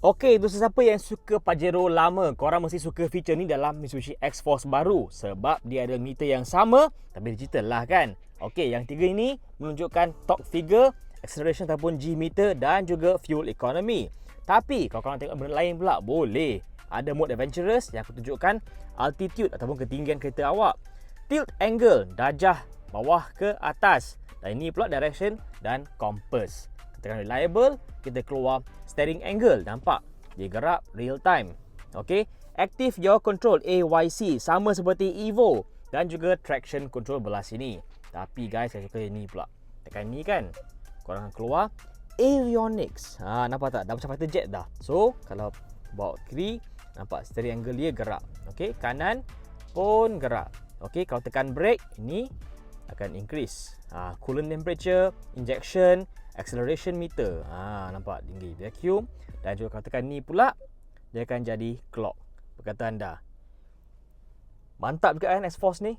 Okey, untuk sesiapa yang suka Pajero lama, korang mesti suka feature ni dalam Mitsubishi X-Force baru sebab dia ada meter yang sama tapi digital lah kan. Okey, yang tiga ini menunjukkan torque figure, acceleration ataupun G meter dan juga fuel economy. Tapi kalau korang tengok benda lain pula, boleh. Ada mode adventurous yang aku tunjukkan altitude ataupun ketinggian kereta awak. Tilt angle, darjah bawah ke atas. Dan ini pula direction dan compass. Tekan reliable, kita keluar steering angle. Nampak? Dia gerak real time. Okey. Active yaw control AYC sama seperti Evo dan juga traction control belah sini. Tapi guys, saya suka ini pula. Tekan ni kan. Korang akan keluar avionics. Nampak tak? Dah macam fighter jet dah. So, kalau bawa kiri, nampak steering angle dia gerak. Okey, kanan pun gerak. Okey, kalau tekan brake, ini akan increase. Coolant temperature, injection, acceleration meter. Nampak tinggi. Vacuum. Dan juga kalau tekan ni pula, dia akan jadi clock. Berkata anda. Mantap juga kan X-Force ni?